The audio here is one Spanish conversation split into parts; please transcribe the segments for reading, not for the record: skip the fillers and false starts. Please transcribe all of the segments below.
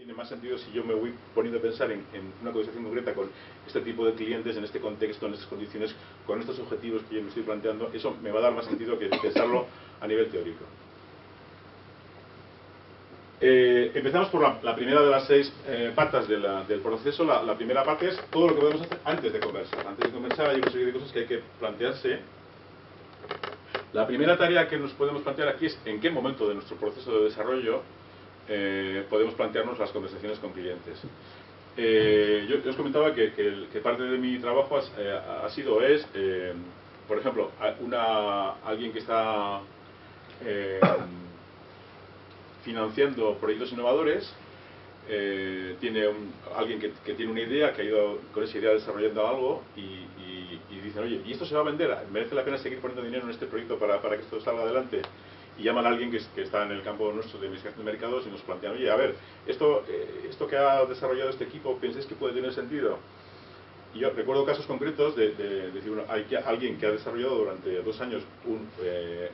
Tiene más sentido si yo me voy poniendo a pensar en una conversación concreta con este tipo de clientes, en este contexto, en estas condiciones, con estos objetivos que yo me estoy planteando. Eso me va a dar más sentido que pensarlo a nivel teórico. Empezamos por la primera de las 6 patas del proceso. La primera parte es todo lo que podemos hacer antes de conversar. Antes de conversar hay una serie de cosas que hay que plantearse. La primera tarea que nos podemos plantear aquí es en qué momento de nuestro proceso de desarrollo podemos plantearnos las conversaciones con clientes. Yo os comentaba que parte de mi trabajo por ejemplo, alguien que está financiando proyectos innovadores, tiene alguien que tiene una idea, que ha ido con esa idea desarrollando algo y dicen, oye, ¿y esto se va a vender? ¿Merece la pena seguir poniendo dinero en este proyecto para que esto salga adelante? Y llaman a alguien que está en el campo nuestro de investigación de mercados y nos plantean, oye, a ver, esto que ha desarrollado este equipo, ¿pensáis que puede tener sentido? Y yo recuerdo casos concretos de decir, bueno, hay alguien que ha desarrollado durante 2 años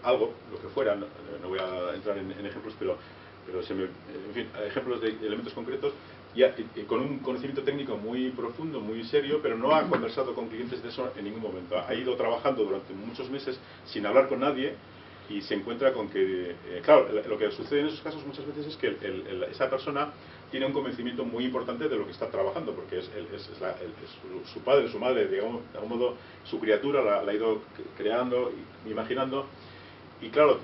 algo, lo que fuera, no voy a entrar en ejemplos, pero en fin, ejemplos de elementos concretos, y con un conocimiento técnico muy profundo, muy serio, pero no ha conversado con clientes de eso en ningún momento. Ha ido trabajando durante muchos meses sin hablar con nadie, y se encuentra con que, claro, lo que sucede en esos casos muchas veces es que esa persona tiene un convencimiento muy importante de lo que está trabajando, porque es su padre, su madre, digamos, de algún modo, su criatura la ha ido creando, imaginando. Y claro,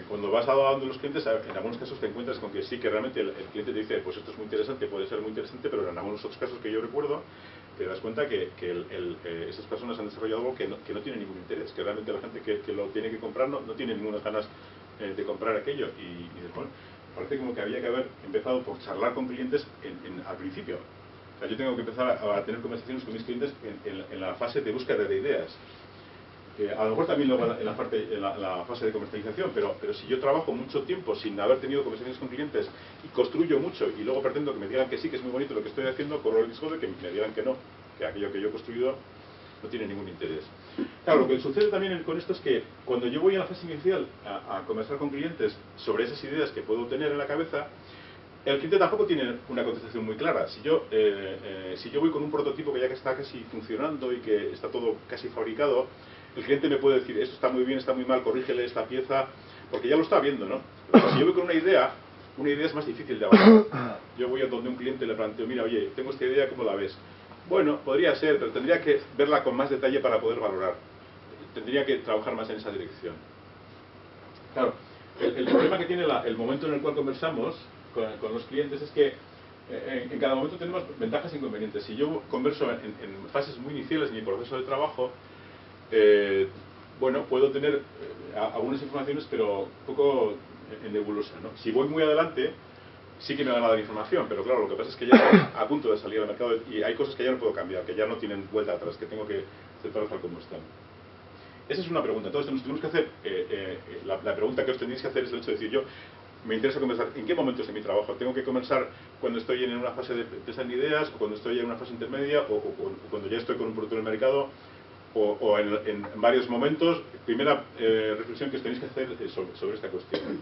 cuando vas hablando los clientes, en algunos casos te encuentras con que sí, que realmente el cliente te dice, pues esto es muy interesante, puede ser muy interesante, pero en algunos otros casos que yo recuerdo, te das cuenta que esas personas han desarrollado algo que no tiene ningún interés, que realmente la gente que lo tiene que comprar no tiene ninguna ganas de comprar aquello. Y bueno, parece como que había que haber empezado por charlar con clientes al principio. O sea, yo tengo que empezar a tener conversaciones con mis clientes en la fase de búsqueda de ideas. A lo mejor también luego en la fase de comercialización, pero si yo trabajo mucho tiempo sin haber tenido conversaciones con clientes y construyo mucho y luego pretendo que me digan que sí, que es muy bonito lo que estoy haciendo, corro el riesgo de que me digan que no, que aquello que yo he construido no tiene ningún interés. Claro, lo que sucede también con esto es que cuando yo voy a la fase inicial a conversar con clientes sobre esas ideas que puedo tener en la cabeza, el cliente tampoco tiene una contestación muy clara. Si yo voy con un prototipo que ya está casi funcionando y que está todo casi fabricado, el cliente me puede decir, esto está muy bien, está muy mal, corrígele esta pieza, porque ya lo está viendo, ¿no? Pero si yo voy con una idea es más difícil de avanzar. Yo voy a donde un cliente le planteo, mira, oye, tengo esta idea, ¿cómo la ves? Bueno, podría ser, pero tendría que verla con más detalle para poder valorar. Tendría que trabajar más en esa dirección. Claro, el problema que tiene el momento en el cual conversamos con los clientes es que en cada momento tenemos ventajas e inconvenientes. Si yo converso en fases muy iniciales de mi proceso de trabajo, bueno, puedo tener algunas informaciones, pero un poco en nebulosa, ¿no? Si voy muy adelante, sí que me van a dar información, pero claro, lo que pasa es que ya estoy a punto de salir al mercado y hay cosas que ya no puedo cambiar, que ya no tienen vuelta atrás, que tengo que aceptar tal como están. Esa es una pregunta. Entonces, nos tenemos que hacer, la pregunta que os tenéis que hacer es el hecho de decir, yo me interesa conversar, ¿en qué momentos de mi trabajo? ¿Tengo que conversar cuando estoy en una fase de pensar en ideas, o cuando estoy en una fase intermedia, o cuando ya estoy con un producto en el mercado, o en varios momentos? Primera reflexión que os tenéis que hacer sobre esta cuestión.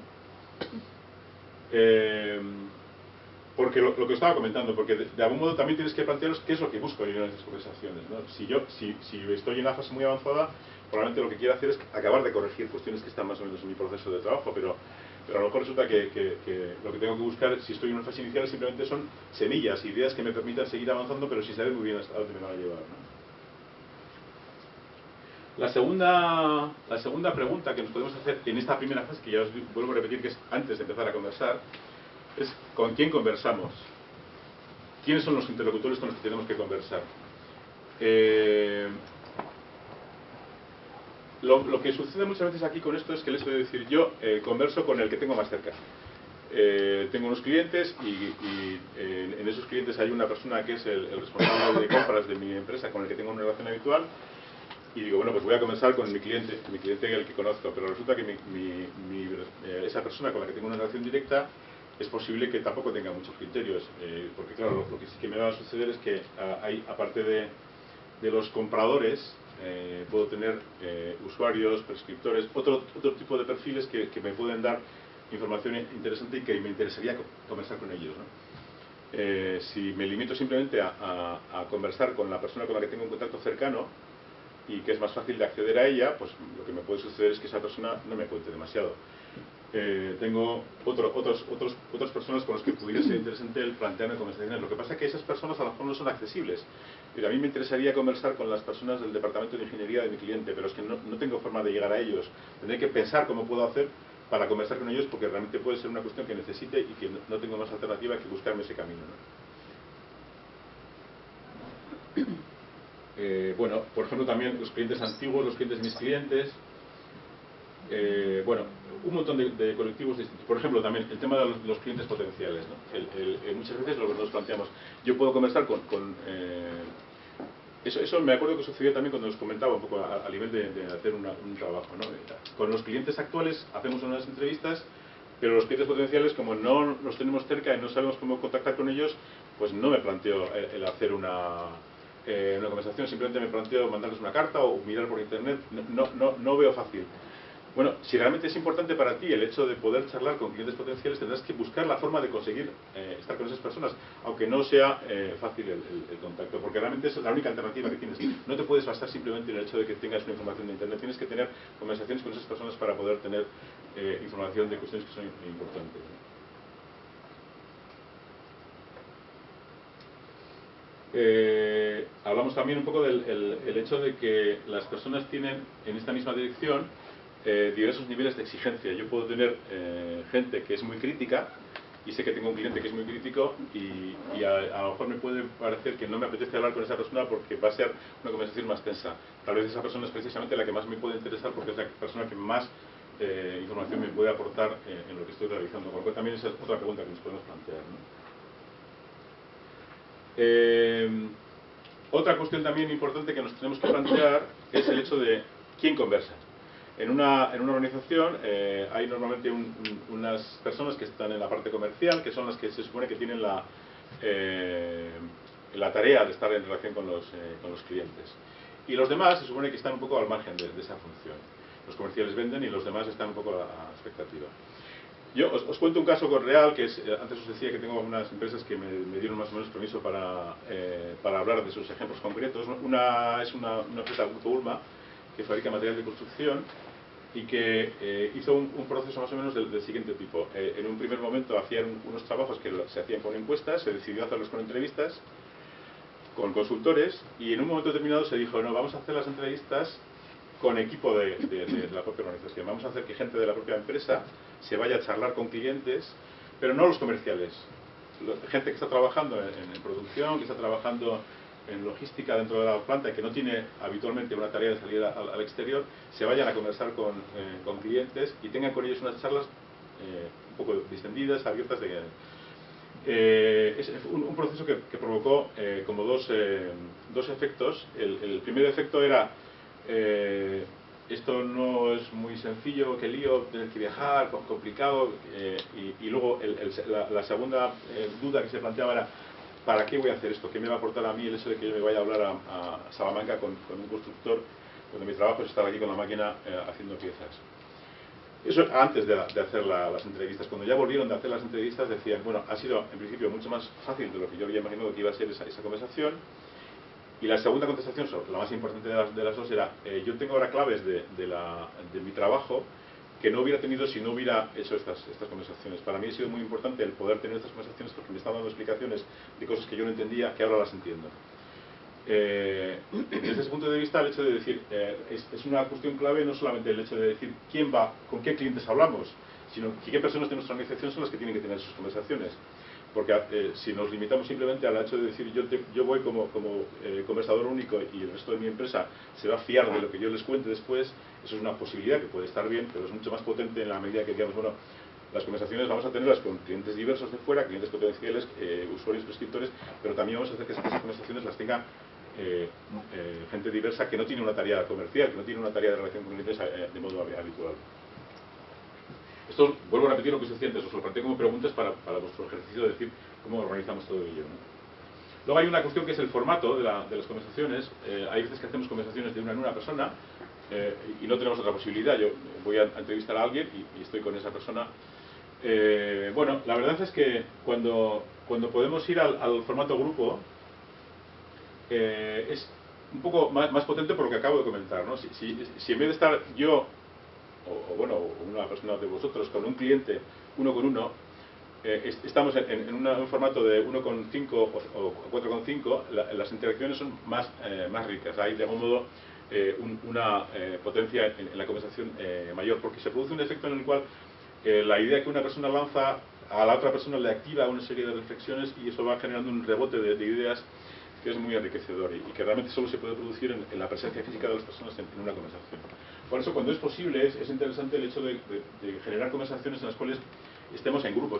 Porque lo que os estaba comentando, porque de algún modo también tienes que plantearos qué es lo que busco yo en estas conversaciones, ¿no? Si estoy en una fase muy avanzada, probablemente lo que quiero hacer es acabar de corregir cuestiones que están más o menos en mi proceso de trabajo, pero a lo mejor resulta que lo que tengo que buscar, si estoy en una fase inicial, simplemente son semillas, ideas que me permitan seguir avanzando, pero sin saber muy bien hasta dónde me van a llevar, ¿no? La segunda pregunta que nos podemos hacer en esta primera fase, que ya os vuelvo a repetir que es antes de empezar a conversar, es ¿con quién conversamos? ¿Quiénes son los interlocutores con los que tenemos que conversar? Lo que sucede muchas veces aquí con esto es que el hecho de decir yo converso con el que tengo más cerca. Tengo unos clientes y en esos clientes hay una persona que es el responsable de compras de mi empresa con el que tengo una relación habitual, y digo, bueno, pues voy a conversar con mi cliente el que conozco, pero resulta que esa persona con la que tengo una relación directa es posible que tampoco tenga muchos criterios, porque claro, lo que sí que me va a suceder es que aparte de los compradores, puedo tener usuarios, prescriptores, otro tipo de perfiles que me pueden dar información interesante y que me interesaría conversar con ellos, ¿no? Si me limito simplemente a conversar con la persona con la que tengo un contacto cercano y que es más fácil de acceder a ella, pues lo que me puede suceder es que esa persona no me cuente demasiado. Tengo otras personas con las que pudiera ser interesante el plantearme conversaciones. Lo que pasa es que esas personas a lo mejor no son accesibles. Pero a mí me interesaría conversar con las personas del departamento de ingeniería de mi cliente, pero es que no tengo forma de llegar a ellos. Tendré que pensar cómo puedo hacer para conversar con ellos, porque realmente puede ser una cuestión que necesite y que no tengo más alternativa que buscarme ese camino, ¿no? Bueno, por ejemplo, también los clientes antiguos, los clientes de mis clientes. Bueno, un montón de colectivos distintos. Por ejemplo, también el tema de los clientes potenciales, ¿no? Muchas veces lo que nos planteamos, yo puedo conversar eso me acuerdo que sucedió también cuando os comentaba un poco a nivel de hacer un trabajo, ¿no? Con los clientes actuales hacemos unas entrevistas, pero los clientes potenciales, como no los tenemos cerca y no sabemos cómo contactar con ellos, pues no me planteo el hacer una conversación, simplemente me planteo mandarles una carta o mirar por internet. No veo fácil. Bueno, si realmente es importante para ti el hecho de poder charlar con clientes potenciales, tendrás que buscar la forma de conseguir estar con esas personas, aunque no sea fácil el contacto, porque realmente es la única alternativa que tienes. No te puedes basar simplemente en el hecho de que tengas una información de internet, tienes que tener conversaciones con esas personas para poder tener información de cuestiones que son importantes, ¿no? Hablamos también un poco del hecho de que las personas tienen en esta misma dirección diversos niveles de exigencia. Yo puedo tener gente que es muy crítica, y sé que tengo un cliente que es muy crítico, y a lo mejor me puede parecer que no me apetece hablar con esa persona porque va a ser una conversación más tensa. Tal vez esa persona es precisamente la que más me puede interesar, porque es la persona que más información me puede aportar en lo que estoy realizando. Por lo cual también esa es otra pregunta que nos podemos plantear, ¿no? Otra cuestión también importante que nos tenemos que plantear es el hecho de quién conversa. En una organización hay normalmente unas personas que están en la parte comercial, que son las que se supone que tienen la tarea de estar en relación con los clientes. Y los demás se supone que están un poco al margen de esa función. Los comerciales venden y los demás están un poco a expectativa. Yo os cuento un caso real, que es, antes os decía que tengo unas empresas que me dieron más o menos permiso para hablar de sus ejemplos concretos. Una es una empresa, Grupo Ulma, que fabrica material de construcción y que hizo un proceso más o menos del siguiente tipo. En un primer momento hacían unos trabajos que se hacían con encuestas, se decidió hacerlos con entrevistas, con consultores, y en un momento determinado se dijo, no, vamos a hacer las entrevistas con equipo de la propia organización. Vamos a hacer que gente de la propia empresa se vaya a charlar con clientes, pero no los comerciales. Gente que está trabajando en producción, que está trabajando en logística dentro de la planta y que no tiene habitualmente una tarea de salir al exterior, se vayan a conversar con clientes y tengan con ellos unas charlas un poco distendidas, abiertas. Es un proceso que provocó como dos efectos. El primer efecto era esto no es muy sencillo, qué lío, tener que viajar, complicado, y luego la segunda duda que se planteaba era ¿para qué voy a hacer esto? ¿Qué me va a aportar a mí el hecho de que yo me vaya a hablar a Salamanca con un constructor cuando mi trabajo es estar aquí con la máquina haciendo piezas? Eso antes de hacer las entrevistas. Cuando ya volvieron de hacer las entrevistas decían, bueno, ha sido en principio mucho más fácil de lo que yo había imaginado que iba a ser esa conversación. Y la segunda contestación, la más importante de las dos, era yo tengo ahora claves de mi trabajo que no hubiera tenido si no hubiera hecho estas conversaciones. Para mí ha sido muy importante el poder tener estas conversaciones porque me están dando explicaciones de cosas que yo no entendía, que ahora las entiendo. Desde ese punto de vista, el hecho de decir, es una cuestión clave no solamente el hecho de decir quién va, con qué clientes hablamos, sino qué personas de nuestra organización son las que tienen que tener sus conversaciones. Porque si nos limitamos simplemente al hecho de decir yo voy como conversador único y el resto de mi empresa se va a fiar de lo que yo les cuente después, eso es una posibilidad que puede estar bien, pero es mucho más potente en la medida que digamos, bueno, las conversaciones vamos a tenerlas con clientes diversos de fuera, clientes potenciales, usuarios, prescriptores, pero también vamos a hacer que esas conversaciones las tenga gente diversa que no tiene una tarea comercial, que no tiene una tarea de relación con clientes de modo habitual. Esto, vuelvo a repetir lo que os decía antes, os lo planteo como preguntas para vuestro ejercicio de decir cómo organizamos todo ello, ¿no? Luego hay una cuestión que es el formato de las conversaciones. Hay veces que hacemos conversaciones de una en una persona y no tenemos otra posibilidad. Yo voy a entrevistar a alguien y estoy con esa persona Bueno, la verdad es que cuando podemos ir al formato grupo, es un poco más potente por lo que acabo de comentar, ¿no? Si en vez de estar yo, o bueno, una persona de vosotros, con un cliente, uno con uno, estamos en un formato de 1,5 o 4,5, las interacciones son más ricas. Hay, de algún modo, una potencia en la conversación mayor, porque se produce un efecto en el cual la idea que una persona lanza a la otra persona le activa una serie de reflexiones y eso va generando un rebote de ideas que es muy enriquecedor y que realmente solo se puede producir en la presencia física de las personas en una conversación. Por eso, cuando es posible, es interesante el hecho de generar conversaciones en las cuales estemos en grupo,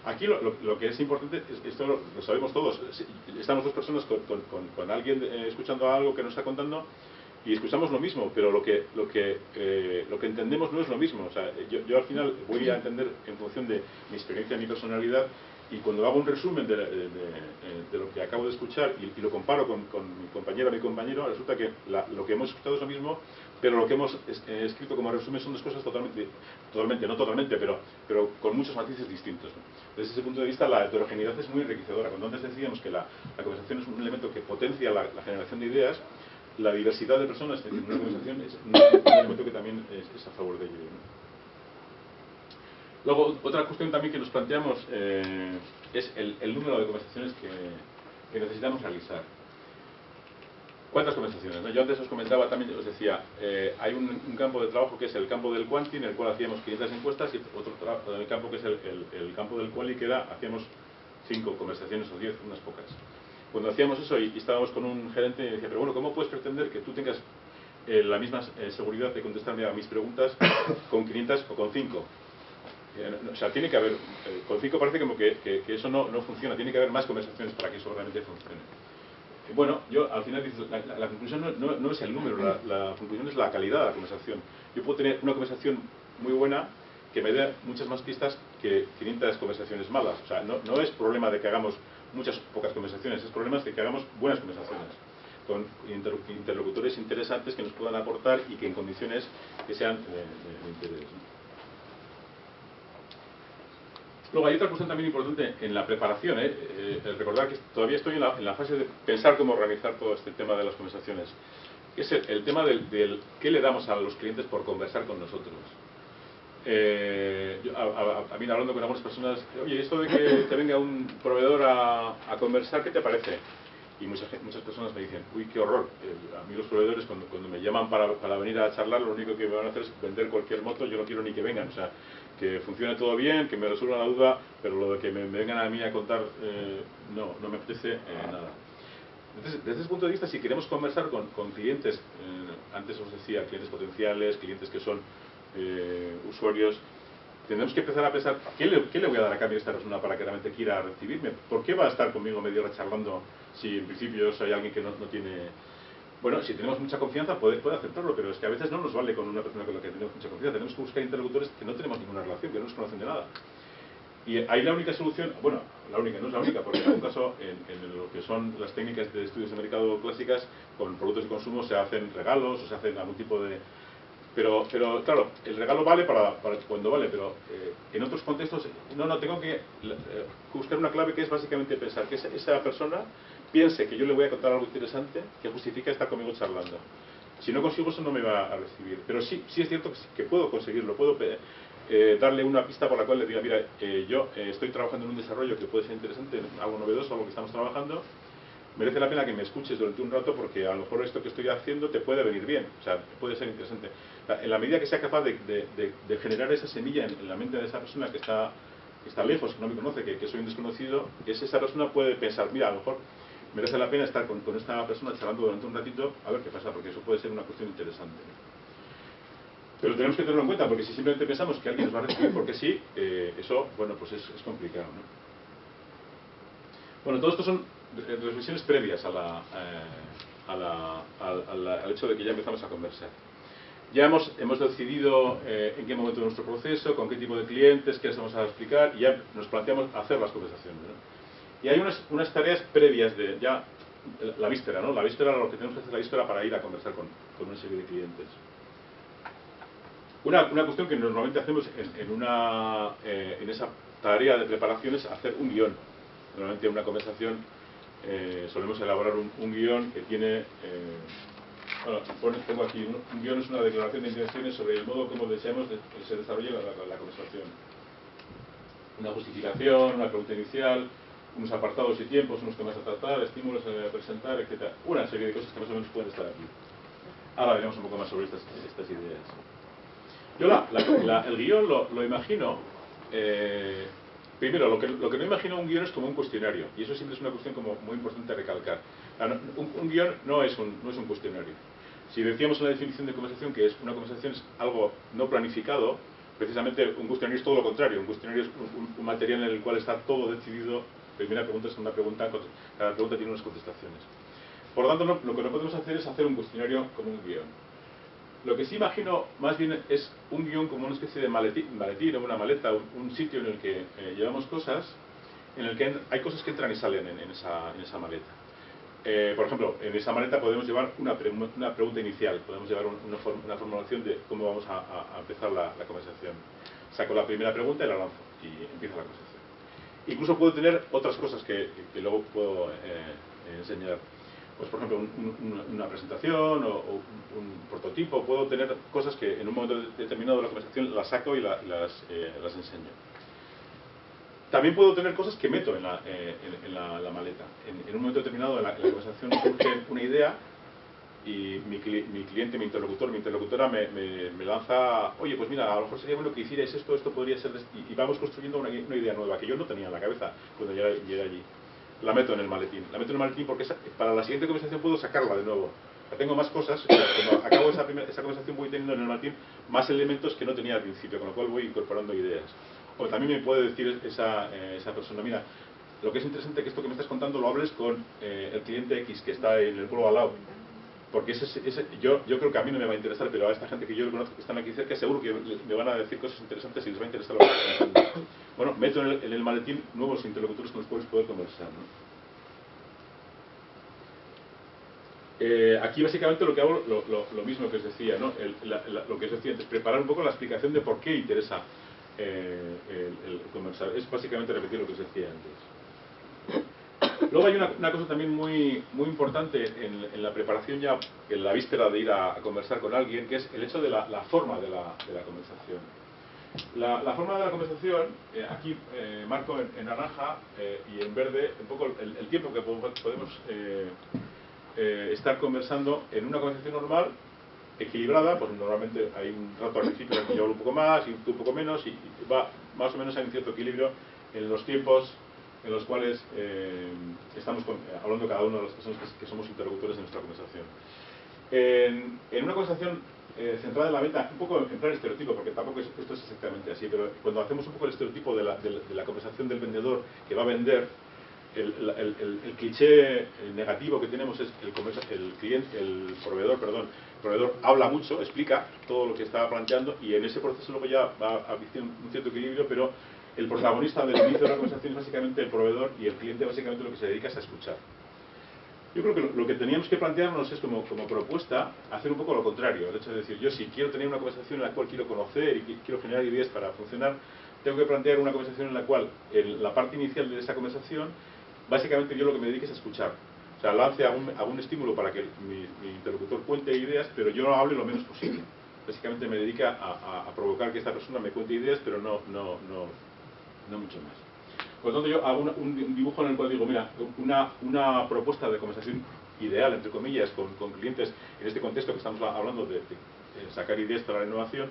aquí lo que es importante, esto lo sabemos todos, estamos dos personas con alguien escuchando algo que nos está contando y escuchamos lo mismo, pero lo que entendemos no es lo mismo. O sea, yo al final voy a entender en función de mi experiencia, mi personalidad, y cuando hago un resumen de lo que acabo de escuchar y lo comparo con mi compañera o mi compañero, resulta que lo que hemos escuchado es lo mismo, pero lo que hemos escrito como resumen son dos cosas no totalmente, pero con muchos matices distintos, ¿no? Desde ese punto de vista, la heterogeneidad es muy enriquecedora. Cuando antes decíamos que la conversación es un elemento que potencia la generación de ideas, la diversidad de personas en una conversación es un elemento que también es a favor de ello, ¿no? Luego, otra cuestión también que nos planteamos es el número de conversaciones que necesitamos realizar. ¿Cuántas conversaciones? ¿No? Yo antes os comentaba también, os decía, hay un campo de trabajo que es el campo del quanti, en el cual hacíamos 500 encuestas, y otro campo que es el campo del quali, que hacíamos 5 conversaciones o 10, unas pocas. Cuando hacíamos eso y estábamos con un gerente, y decía, pero bueno, ¿cómo puedes pretender que tú tengas la misma seguridad de contestarme a mis preguntas con 500 o con 5? O sea, tiene que haber, con 5 parece como que eso no funciona, tiene que haber más conversaciones para que eso realmente funcione. Bueno, yo al final la conclusión no es el número, la conclusión es la calidad de la conversación. Yo puedo tener una conversación muy buena que me dé muchas más pistas que 500 conversaciones malas. O sea, no es problema de que hagamos pocas conversaciones, es problema de que hagamos buenas conversaciones con interlocutores interesantes que nos puedan aportar y que en condiciones que sean de interés, ¿no? Luego hay otra cuestión también importante en la preparación, el recordar que todavía estoy en la fase de pensar cómo organizar todo este tema de las conversaciones. Es el tema del qué le damos a los clientes por conversar con nosotros. A mí, hablando con algunas personas, oye, esto de que te venga un proveedor a conversar, ¿qué te parece? Y muchas personas me dicen, uy, qué horror. A mí los proveedores, cuando me llaman para venir a charlar, lo único que me van a hacer es vender cualquier moto, yo no quiero ni que vengan. O sea, que funcione todo bien, que me resuelvan la duda, pero lo de que me vengan a mí a contar, no me apetece nada. Entonces, desde ese punto de vista, si queremos conversar con clientes, antes os decía, clientes potenciales, clientes que son usuarios, tendremos que empezar a pensar, ¿qué le voy a dar a cambio a esta persona para que realmente quiera recibirme? ¿Por qué va a estar conmigo media hora charlando si en principio soy alguien que no tiene... Bueno, si tenemos mucha confianza puede aceptarlo, pero es que a veces no nos vale con una persona con la que tenemos mucha confianza. Tenemos que buscar interlocutores que no tenemos ninguna relación, que no nos conocen de nada. Y ahí la única solución, bueno, la única, no es la única, porque en algún caso, en lo que son las técnicas de estudios de mercado clásicas, con productos de consumo se hacen regalos o se hacen algún tipo de... Pero claro, el regalo vale para cuando vale, pero en otros contextos, tengo que buscar una clave que es básicamente pensar que esa persona piense que yo le voy a contar algo interesante que justifica estar conmigo charlando. Si no consigo eso no me va a recibir, pero sí es cierto que puedo conseguirlo, puedo darle una pista por la cual le diga, mira, yo estoy trabajando en un desarrollo que puede ser interesante, algo novedoso, algo que estamos trabajando, merece la pena que me escuches durante un rato porque a lo mejor esto que estoy haciendo te puede venir bien, o sea, puede ser interesante. En la medida que sea capaz de generar esa semilla en la mente de esa persona que está lejos, que no me conoce, que soy un desconocido, esa persona puede pensar, mira, a lo mejor merece la pena estar con esta persona charlando durante un ratito, a ver qué pasa, porque eso puede ser una cuestión interesante, ¿no? Pero tenemos que tenerlo en cuenta, porque si simplemente pensamos que alguien nos va a recibir porque sí, eso, bueno, pues es complicado, ¿no? Bueno, todo esto son reflexiones previas al hecho de que ya empezamos a conversar. Ya hemos decidido en qué momento de nuestro proceso, con qué tipo de clientes, qué les vamos a explicar, y ya nos planteamos hacer las conversaciones, ¿no? Y hay unas tareas previas de ya la víspera, ¿no? La víspera, lo que tenemos que hacer la víspera para ir a conversar con una serie de clientes. Una cuestión que normalmente hacemos en esa tarea de preparación es hacer un guión. Normalmente en una conversación solemos elaborar un guión que tiene... bueno, tengo aquí, un guión es una declaración de intenciones sobre el modo como deseamos que se desarrolle la conversación. Una justificación, una pregunta inicial, unos apartados y tiempos, unos temas a tratar, estímulos a presentar, etc. Una serie de cosas que más o menos pueden estar aquí. Ahora veremos un poco más sobre estas ideas. Yo el guión lo imagino, primero, lo que no imagino un guión es como un cuestionario, y eso siempre es una cuestión como muy importante recalcar. Un guión no es un cuestionario. Si decíamos en la definición de conversación que una conversación es algo no planificado, precisamente un cuestionario es todo lo contrario. Un cuestionario es un material en el cual está todo decidido, primera pregunta, segunda pregunta, cada pregunta tiene unas contestaciones. Por lo tanto, lo que no podemos hacer es hacer un cuestionario como un guión. Lo que sí imagino más bien es un guión como una especie de maletín o una maleta, un sitio en el que llevamos cosas, en el que hay cosas que entran y salen en esa maleta. Por ejemplo, en esa maleta podemos llevar una pregunta inicial, podemos llevar una formulación de cómo vamos a empezar la conversación. Saco la primera pregunta y la lanzo y empieza la conversación. Incluso puedo tener otras cosas que luego puedo enseñar. Pues por ejemplo una presentación o un prototipo, puedo tener cosas que en un momento determinado de la conversación las saco y las enseño. También puedo tener cosas que meto en la maleta. En un momento determinado de la conversación surge una idea y mi cliente, mi interlocutora me lanza, oye, pues mira, a lo mejor sería bueno que hicierais esto podría ser, y vamos construyendo una idea nueva que yo no tenía en la cabeza cuando llegué allí. La meto en el maletín porque para la siguiente conversación puedo sacarla de nuevo. Tengo más cosas, cuando acabo esa conversación voy teniendo en el maletín más elementos que no tenía al principio, con lo cual voy incorporando ideas. O también me puede decir esa persona, mira, lo que es interesante es que esto que me estás contando lo hables con el cliente X que está en el pueblo al lado. Porque yo creo que a mí no me va a interesar, pero a esta gente que yo conozco que están aquí cerca, seguro que me van a decir cosas interesantes y les va a interesar lo que estoy contando. Bueno, meto en el maletín nuevos interlocutores con los cuales poder conversar, ¿no? Aquí básicamente lo que hago, lo mismo que os decía, ¿no? Lo que os decía antes, preparar un poco la explicación de por qué interesa el conversar. Es básicamente repetir lo que os decía antes. Luego hay una cosa también muy importante en la preparación ya, en la víspera de ir a conversar con alguien, que es el hecho de la forma de la conversación. La forma de la conversación, aquí marco en naranja y en verde un poco el tiempo que podemos estar conversando en una conversación normal, equilibrada. Pues normalmente hay un rato al principio en el que yo hablo un poco más y un poco menos, y va más o menos hay un cierto equilibrio en los tiempos en los cuales estamos hablando cada una de las personas que somos interlocutores de nuestra conversación. En una conversación centrada en la venta, un poco en plan estereotipo, porque tampoco esto es exactamente así, pero cuando hacemos un poco el estereotipo de la conversación del vendedor que va a vender, el cliché negativo que tenemos es el proveedor habla mucho, explica todo lo que está planteando, y en ese proceso luego ya va a haber un cierto equilibrio, pero el protagonista del inicio de la conversación es básicamente el proveedor, y el cliente básicamente lo que se dedica es a escuchar. Yo creo que lo que teníamos que plantearnos es como propuesta hacer un poco lo contrario. El hecho de decir, yo si quiero tener una conversación en la cual quiero conocer y quiero generar ideas para funcionar, tengo que plantear una conversación en la cual en la parte inicial de esa conversación básicamente yo lo que me dedique es a escuchar. O sea, lance algún estímulo para que mi interlocutor cuente ideas, pero yo no hable lo menos posible. Básicamente me dedica a provocar que esta persona me cuente ideas, pero no mucho más. Por lo tanto, yo hago un dibujo en el cual digo, mira, una propuesta de conversación ideal, entre comillas, con clientes, en este contexto que estamos hablando de sacar ideas para la innovación,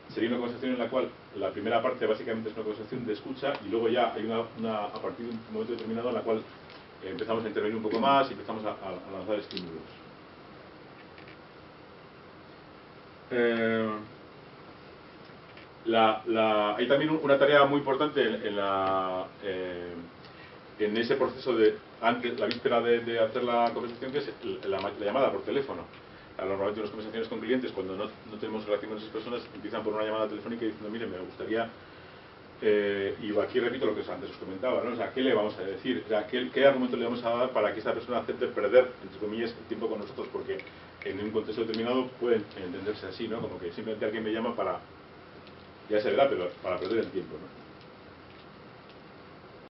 sería una conversación en la cual la primera parte básicamente es una conversación de escucha, y luego ya hay a partir de un momento determinado en la cual empezamos a intervenir un poco más y empezamos a lanzar estímulos. Hay también una tarea muy importante en ese proceso de antes, la víspera de hacer la conversación, que es la llamada por teléfono. Normalmente las conversaciones con clientes, cuando no tenemos relación con esas personas, empiezan por una llamada telefónica y diciendo, mire, me gustaría Y aquí repito lo que antes os comentaba, ¿no? O sea, ¿qué le vamos a decir? O sea, ¿qué argumento le vamos a dar para que esta persona acepte perder, entre comillas, el tiempo con nosotros? Porque en un contexto determinado puede entenderse así, ¿no? Como que simplemente alguien me llama para, ya se verá, pero para perder el tiempo, ¿no?